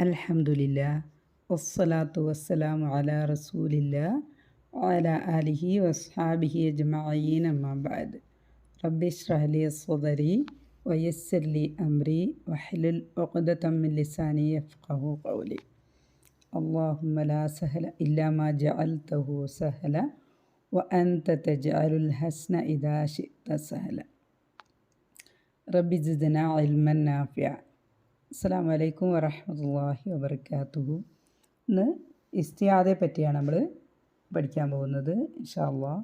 അൽഹംദുലില്ലാ വസ്സലാത്തു വസ്സലാമു അലാ റസൂലില്ലാ വഅലാ ആലിഹി വസ്ഹാബിഹി അജ്മഈൻ അമ്മാ ബഅദ്. റബ്ബി ഇശ്റഹ് ലി സ്വദരി വയസ്സിർ ലി അംരി വഹ്ലുൽ ഉഖ്ദതം മിൻ ലിസാനി യഫ്ഖഹു ഖൗലി. അല്ലാഹുമ്മ ലാ സഹല ഇല്ലാ മാ ജഅൽതഹു സഹല വഅൻത തജ്അലുൽ ഹസ്ന ഇദാ ശിഅത സഹല. റബ്ബി സിദ്നാ ഇൽമൻ നാഫിഅ. അസ്സലാമു അലൈക്കും വറഹ്മത്തുള്ളാഹി വബറകാതുഹു. ഇന്ന് ഇസ്തിആദയെ പറ്റിയാണ് നമ്മൾ പഠിക്കാൻ പോകുന്നത് ഇൻഷാ അല്ലാഹ്.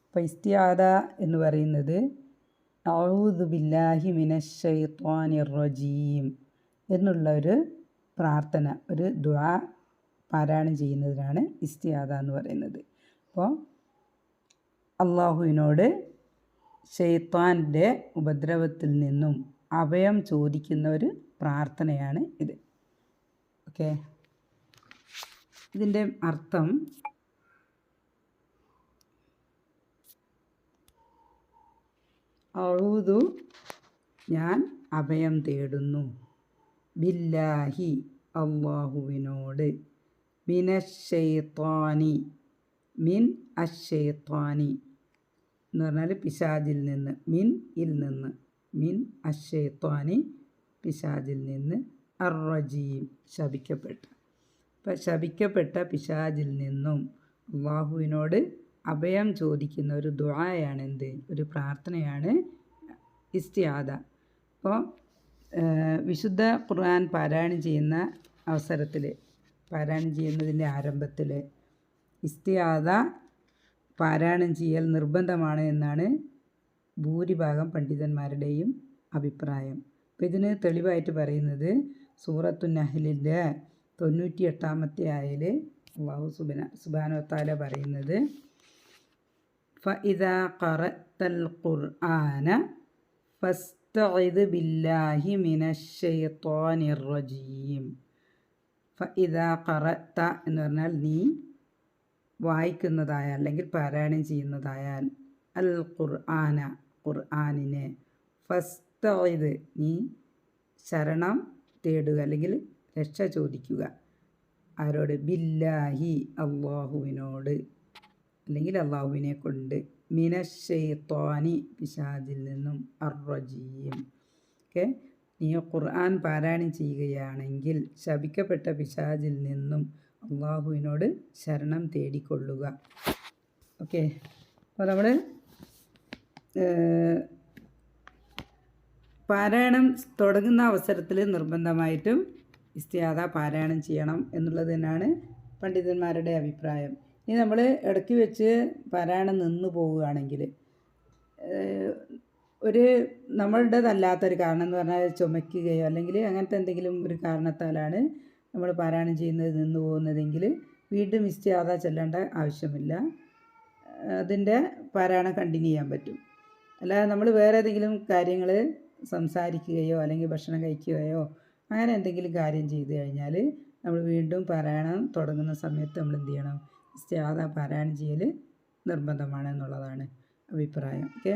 അപ്പോൾ ഇസ്തിആദ എന്ന് പറയുന്നത് അഊദു ബില്ലാഹി മിനശ് ശൈത്വാനിർ റജീം എന്നുള്ള ഒരു പ്രാർത്ഥന, ഒരു ദുആ പാരായണം ചെയ്യുന്നതിനാണ് ഇസ്തിആദ എന്ന് പറയുന്നത്. അപ്പോൾ അള്ളാഹുവിനോട് ശൈത്വാൻ്റെ ഉപദ്രവത്തിൽ നിന്നും അഭയം ചോദിക്കുന്ന ഒരു പ്രാർത്ഥനയാണ് ഇത്. ഓക്കെ, ഇതിൻ്റെ അർത്ഥം ഔദു ഞാൻ അഭയം തേടുന്നു, ബില്ലാഹി അള്ളാഹുവിനോട്, മിനശ്ശൈത്വാനി മിൻ അശ്ശൈത്വാനി എന്ന് പറഞ്ഞാൽ പിശാചിൽ നിന്ന്, മിൻ ഇൽ നിന്ന്, മിൻ അശ്ശൈത്വാനി പിശാചിൽ നിന്ന്, അർറജീം ശപിക്കപ്പെട്ട. അപ്പം ശപിക്കപ്പെട്ട പിശാചിൽ നിന്നും അള്ളാഹുവിനോട് അഭയം ചോദിക്കുന്ന ഒരു ദുആയാണ് എന്ത്, ഒരു പ്രാർത്ഥനയാണ് ഇസ്തിആദ. അപ്പോൾ വിശുദ്ധ ഖുർആൻ പാരായണം ചെയ്യുന്ന അവസരത്തിൽ, പാരായണം ചെയ്യുന്നതിൻ്റെ ആരംഭത്തിൽ ഇസ്തിആദ പാരായണം ചെയ്യൽ നിർബന്ധമാണ് എന്നാണ് ഭൂരിഭാഗം പണ്ഡിതന്മാരുടെയും അഭിപ്രായം. അപ്പോൾ ഇതിന് തെളിവായിട്ട് പറയുന്നത് സൂറത്തു നഹ്ലിൻ്റെ 98-ാമത്തെ ആയതിൽ അല്ലാഹു സുബ്ഹാനഹു വ തആല പറയുന്നത് ഫഇദാ ഖറഅതൽ ഖുർആന ഫസ്തഇദ് ബില്ലാഹി മിനശ് ശൈത്വാനിർ റജീം. ഫഇദാ ഖറഅത എന്ന് പറഞ്ഞാൽ നീ വായിക്കുന്നതായാൽ അല്ലെങ്കിൽ പാരായണം ചെയ്യുന്നതായാൽ, അൽ ഖുർആന ഖുർആനിനെ, ഫസ്തഇദ് നീ ശരണം തേടുക അല്ലെങ്കിൽ രക്ഷ ചോദിക്കുക. ആരോട്? ബില്ലാഹി അള്ളാഹുവിനോട് അല്ലെങ്കിൽ അള്ളാഹുവിനെ കൊണ്ട്, മിനശ്ശൈത്വാനി പിശാചിൽ നിന്നും, അർറജീം. ഓക്കെ, നീ ഖുർആൻ പാരായണം ചെയ്യുകയാണെങ്കിൽ ശപിക്കപ്പെട്ട പിശാചിൽ നിന്നും അള്ളാഹുവിനോട് ശരണം തേടിക്കൊള്ളുക. ഓക്കെ, അപ്പോൾ നമ്മൾ പാരായണം തുടങ്ങുന്ന അവസരത്തിൽ നിർബന്ധമായിട്ടും ഇസ്തിആദ പാരായണം ചെയ്യണം എന്നുള്ളത് തന്നെയാണ് പണ്ഡിതന്മാരുടെ അഭിപ്രായം. ഇനി നമ്മൾ ഇടയ്ക്ക് വെച്ച് പാരായണം നിന്നു പോവുകയാണെങ്കിൽ, ഒരു നമ്മളുടേതല്ലാത്തൊരു കാരണം എന്ന് പറഞ്ഞാൽ ചുമയ്ക്കുകയോ അല്ലെങ്കിൽ അങ്ങനത്തെ എന്തെങ്കിലും ഒരു കാരണത്താലാണ് നമ്മൾ പാരായണം ചെയ്യുന്നത് നിന്നു പോകുന്നതെങ്കിൽ വീണ്ടും ഇസ്തിആദ ചൊല്ലേണ്ട ആവശ്യമില്ല, അതിൻ്റെ പാരായണം കണ്ടിന്യൂ ചെയ്യാൻ പറ്റും. അല്ലാതെ നമ്മൾ വേറെ ഏതെങ്കിലും കാര്യങ്ങൾ സംസാരിക്കുകയോ അല്ലെങ്കിൽ ഭക്ഷണം കഴിക്കുകയോ അങ്ങനെ എന്തെങ്കിലും കാര്യം ചെയ്തു കഴിഞ്ഞാൽ നമ്മൾ വീണ്ടും പാരായണം തുടങ്ങുന്ന സമയത്ത് നമ്മൾ എന്ത് ചെയ്യണം? ഇസ്തിആദ പാരായണം ചെയ്യൽ നിർബന്ധമാണ് എന്നുള്ളതാണ് അഭിപ്രായം. ഓക്കെ,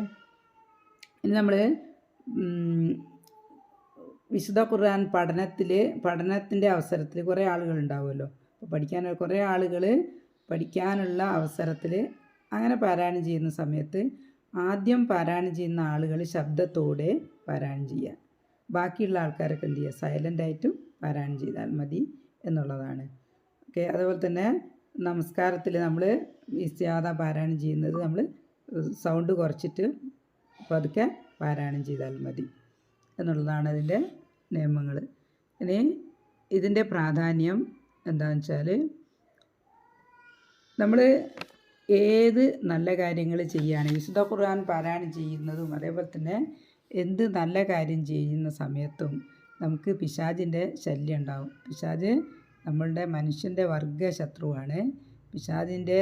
ഇനി നമ്മൾ വിശുദ്ധ ഖുർആൻ പഠനത്തിൻ്റെ അവസരത്തിൽ കുറേ ആളുകൾ ഉണ്ടാവുമല്ലോ. അപ്പോൾ കുറേ ആളുകൾ പഠിക്കാനുള്ള അവസരത്തിൽ അങ്ങനെ പാരായണം ചെയ്യുന്ന സമയത്ത് ആദ്യം പാരായണം ചെയ്യുന്ന ആളുകൾ ശബ്ദത്തോടെ പാരായണം ചെയ്യുക, ബാക്കിയുള്ള ആൾക്കാരൊക്കെ എന്ത് ചെയ്യുക? സൈലൻ്റായിട്ടും പാരായണം ചെയ്താൽ മതി എന്നുള്ളതാണ്. ഓക്കെ, അതുപോലെ തന്നെ നമസ്കാരത്തിൽ നമ്മൾ ഇസ്തിആദ പാരായണം ചെയ്യുന്നത് നമ്മൾ സൗണ്ട് കുറച്ചിട്ട് പതുക്കെ പാരായണം ചെയ്താൽ മതി എന്നുള്ളതാണ് അതിൻ്റെ നിയമങ്ങൾ. ഇനി ഇതിൻ്റെ പ്രാധാന്യം എന്താണെന്ന് വെച്ചാൽ, നമ്മൾ ഏത് നല്ല കാര്യങ്ങൾ ചെയ്യുകയാണെങ്കിൽ വിശുദ്ധ ഖുർആൻ പാരായണം ചെയ്യുന്നതും അതേപോലെ തന്നെ എന്ത് നല്ല കാര്യം ചെയ്യുന്ന സമയത്തും നമുക്ക് പിശാചിൻ്റെ ശല്യം ഉണ്ടാവും. പിശാച് നമ്മളുടെ മനുഷ്യൻ്റെ വർഗ ശത്രുവാണ്. പിശാചിൻ്റെ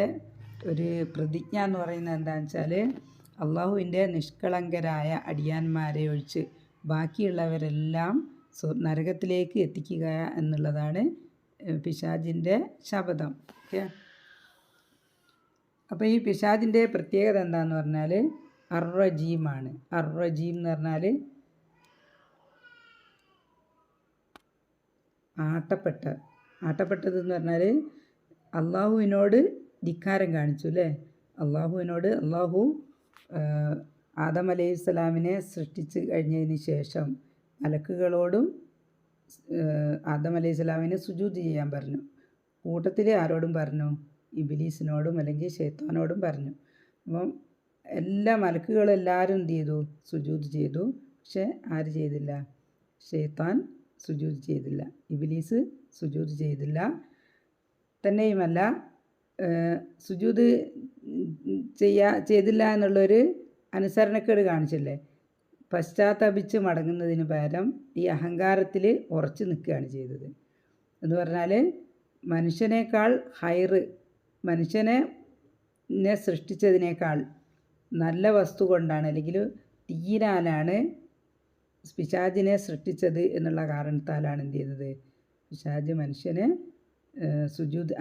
ഒരു പ്രതിജ്ഞ എന്ന് പറയുന്നത് എന്താണെന്ന് വെച്ചാൽ, അള്ളാഹുവിൻ്റെ നിഷ്കളങ്കരായ അടിയാന്മാരെ ഒഴിച്ച് ബാക്കിയുള്ളവരെല്ലാം നരകത്തിലേക്ക് എത്തിക്കുക എന്നുള്ളതാണ് പിശാചിൻ്റെ ശപഥം. ഓക്കെ, അപ്പോൾ ഈ പിശാചിൻ്റെ പ്രത്യേകത എന്താണെന്ന് പറഞ്ഞാൽ അർറജീമാണ്. അർറജീം എന്ന് പറഞ്ഞാൽ ആട്ടപ്പെട്ടതെന്ന് പറഞ്ഞാൽ അള്ളാഹുവിനോട് ധിക്കാരം കാണിച്ചു അല്ലേ. അള്ളാഹു ആദം അലൈഹിസ്സലാമിനെ സൃഷ്ടിച്ച് കഴിഞ്ഞതിന് ശേഷം മലക്കുകളോടും ആദം അലൈഹിസ്സലാമിന് സുജൂദ് ചെയ്യാൻ പറഞ്ഞു. കൂട്ടത്തിൽ ആരോടും പറഞ്ഞു? ഇബ്ലീസിനോടും അല്ലെങ്കിൽ ശൈത്താനോടും പറഞ്ഞു. അപ്പം എല്ലാ മലക്കുകളെല്ലാവരും എന്ത് ചെയ്തു? സുജൂദ് ചെയ്തു. പക്ഷെ ആര് ചെയ്തില്ല? ശൈത്താൻ സുജൂദ് ചെയ്തില്ല, ഇബ്ലീസ് സുജൂദ് ചെയ്തില്ല. തന്നെയുമല്ല, സുജൂദ് ചെയ്തില്ല എന്നുള്ളൊരു അനുസരണക്കേട് കാണിച്ചില്ലേ. പശ്ചാത്തപിച്ച് മടങ്ങുന്നതിന് പകരം ഈ അഹങ്കാരത്തിൽ ഉറച്ചു നിൽക്കുകയാണ് ചെയ്തത്. എന്ന് പറഞ്ഞാൽ മനുഷ്യനേക്കാൾ മനുഷ്യനെ സൃഷ്ടിച്ചതിനേക്കാൾ നല്ല വസ്തു കൊണ്ടാണ് അല്ലെങ്കിൽ തീരാനാണ് പിശാചിനെ സൃഷ്ടിച്ചത് എന്നുള്ള കാരണത്താലാണ് എന്ത് ചെയ്യുന്നത്? പിശാച് മനുഷ്യനെ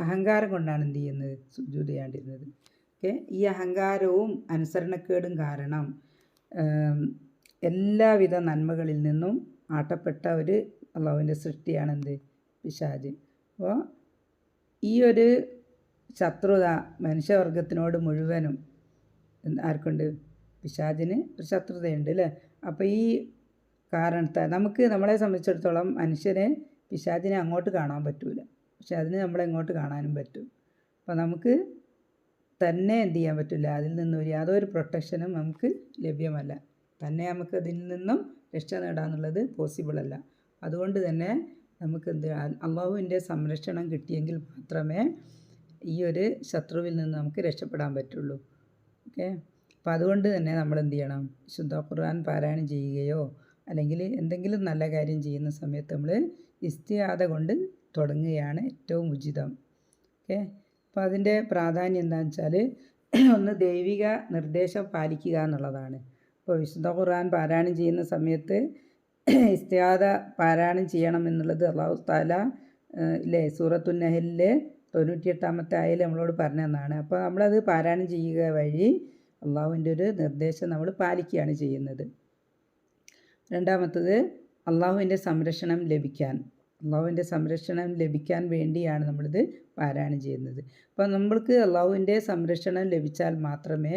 അഹങ്കാരം കൊണ്ടാണ് എന്ത് ചെയ്യുന്നത്? സുജൂദ് ചെയ്യാണ്ടിരുന്നത്. ഓക്കെ, ഈ അഹങ്കാരവും അനുസരണക്കേടും കാരണം എല്ലാവിധ നന്മകളിൽ നിന്നും ആട്ടപ്പെട്ട ഒരു അള്ളാഹുവിൻ്റെ സൃഷ്ടിയാണെന്ത്? പിശാച്. അപ്പോൾ ഈ ഒരു ശത്രുത മനുഷ്യവർഗത്തിനോട് മുഴുവനും ആർക്കുണ്ട്? പിശാചിന് ഒരു ശത്രുതയുണ്ട് അല്ലേ. അപ്പോൾ ഈ കാരണത്താൽ നമ്മളെ സംബന്ധിച്ചിടത്തോളം മനുഷ്യനെ പിശാചിനെ അങ്ങോട്ട് കാണാൻ പറ്റില്ല, പക്ഷെ അതിന് നമ്മളെങ്ങോട്ട് കാണാനും പറ്റും. അപ്പോൾ നമുക്ക് തന്നെ എന്ത് ചെയ്യാൻ പറ്റില്ല, അതിൽ നിന്നും യാതൊരു പ്രൊട്ടക്ഷനും നമുക്ക് ലഭ്യമല്ല. തന്നെ നമുക്ക് അതിൽ നിന്നും രക്ഷ നേടാന്നുള്ളത് പോസിബിളല്ല. അതുകൊണ്ട് തന്നെ നമുക്ക് അള്ളാഹുവിൻ്റെ സംരക്ഷണം കിട്ടിയെങ്കിൽ മാത്രമേ ഈ ഒരു ശത്രുവിൽ നിന്ന് നമുക്ക് രക്ഷപ്പെടാൻ പറ്റുള്ളൂ. ഓക്കെ, അപ്പോൾ അതുകൊണ്ട് തന്നെ നമ്മൾ എന്ത് ചെയ്യണം? വിശുദ്ധ ഖുർആൻ പാരായണം ചെയ്യുകയോ അല്ലെങ്കിൽ എന്തെങ്കിലും നല്ല കാര്യം ചെയ്യുന്ന സമയത്ത് നമ്മൾ ഇസ്തിആദ കൊണ്ട് തുടങ്ങുകയാണ് ഏറ്റവും ഉചിതം. ഓക്കെ, അപ്പോൾ അതിൻ്റെ പ്രാധാന്യം എന്താണെന്ന് വെച്ചാൽ ഒന്ന് ദൈവിക നിർദ്ദേശം പാലിക്കുക എന്നുള്ളതാണ്. അപ്പോൾ വിശുദ്ധ ഖുർആൻ പാരായണം ചെയ്യുന്ന സമയത്ത് ഇസ്തിആദ പാരായണം ചെയ്യണം എന്നുള്ളത് അല്ലാഹു തആല സൂറത്തുൻ നഹലിലെ 98-ാമത്തെ ആയതിൽ നമ്മളോട് പറഞ്ഞു തന്നതാണ്. അപ്പോൾ നമ്മളത് പാരായണം ചെയ്യുക വഴി അള്ളാഹുവിൻ്റെ ഒരു നിർദ്ദേശം നമ്മൾ പാലിക്കുകയാണ് ചെയ്യുന്നത്. രണ്ടാമത്തത്, അള്ളാഹുവിൻ്റെ സംരക്ഷണം ലഭിക്കാൻ വേണ്ടിയാണ് നമ്മളിത് പാരായണം ചെയ്യുന്നത്. അപ്പോൾ നമ്മൾക്ക് അള്ളാഹുവിൻ്റെ സംരക്ഷണം ലഭിച്ചാൽ മാത്രമേ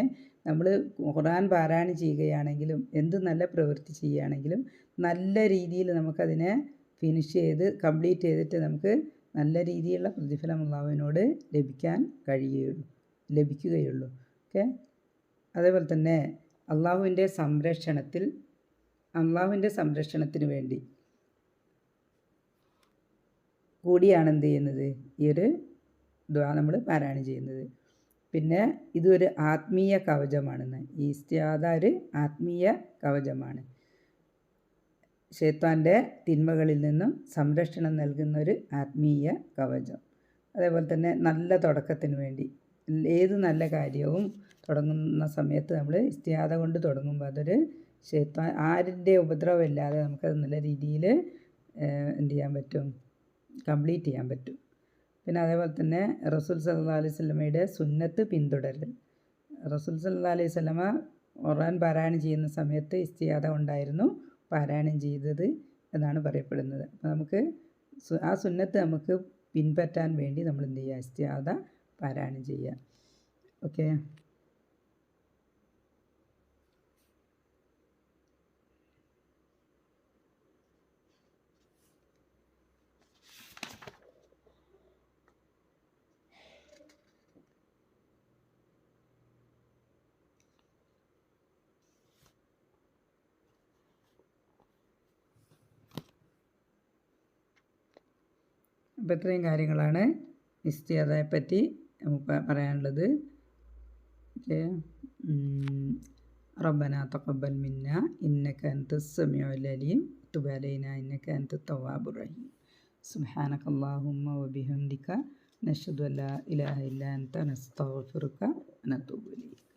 നമ്മൾ ഖുർആൻ പാരായണം ചെയ്യുകയാണെങ്കിലും എന്ത് നല്ല പ്രവൃത്തി ചെയ്യുകയാണെങ്കിലും നല്ല രീതിയിൽ നമുക്കതിനെ കംപ്ലീറ്റ് ചെയ്തിട്ട് നമുക്ക് നല്ല രീതിയിലുള്ള പ്രതിഫലം അള്ളാഹുവിനോട് ലഭിക്കുകയുള്ളൂ. ഓക്കെ, അതേപോലെ തന്നെ അള്ളാഹുവിൻ്റെ സംരക്ഷണത്തിന് വേണ്ടി കൂടിയാണ് എന്ത് ചെയ്യുന്നത്? ഈ ഒരു ദുആ നമ്മൾ പാരായണം ചെയ്യുന്നത്. പിന്നെ ഇതൊരു ആത്മീയ കവചമാണെന്ന്. ഈ ഇസ്തിആദ ഒരു ആത്മീയ കവചമാണ്. ശൈത്താൻ്റെ തിന്മകളിൽ നിന്നും സംരക്ഷണം നൽകുന്നൊരു ആത്മീയ കവചം. അതേപോലെ തന്നെ നല്ല തുടക്കത്തിന് വേണ്ടി ഏത് നല്ല കാര്യവും തുടങ്ങുന്ന സമയത്ത് നമ്മൾ ഇസ്തിആദ കൊണ്ട് തുടങ്ങുമ്പോൾ അതൊരു ആരിൻ്റെ ഉപദ്രവമില്ലാതെ നമുക്കത് നല്ല രീതിയിൽ എന്ത് ചെയ്യാൻ പറ്റും? കംപ്ലീറ്റ് ചെയ്യാൻ പറ്റും. പിന്നെ അതേപോലെ തന്നെ റസൂൽ സല്ലല്ലാഹു അലൈഹി വസല്ലമയുടെ സുന്നത്ത് പിന്തുടരൽ. റസൂൽ സല്ലല്ലാഹു അലൈഹി വസല്ലമ ഖുർആൻ പാരായണം ചെയ്യുന്ന സമയത്ത് ഇസ്തിആദ കൊണ്ടായിരുന്നു പാരായണം ചെയ്തത് എന്നാണ് പറയപ്പെടുന്നത്. അപ്പോൾ നമുക്ക് ആ സുന്നത്ത് നമുക്ക് പിൻപറ്റാൻ വേണ്ടി നമ്മൾ എന്ത് ചെയ്യുക? ഇസ്തിആദ പാരായണം ചെയ്യുക. ഓക്കെ, അപ്പോൾ ഇത്രയും കാര്യങ്ങളാണ് ഇസ്തിആദയെ പറ്റി നമുക്ക് പറയാനുള്ളത്. ഓക്കെ, റബ്ബനാ തഖബ്ബൽ മിന്നാ ഇന്നക അൻതസ് സമീഉൽ അലീം വതുബ് അലൈനാ ഇന്നക അൻതത് തവ്വാബുർ റഹീം. സുബ്ഹാനക അല്ലാഹുമ്മ വബിഹംദിക നശ്ഹദു അല്ലാ ഇലാഹ ഇല്ലാ അൻത നസ്തഗ്ഫിറുക വനതൂബു ഇലൈക്.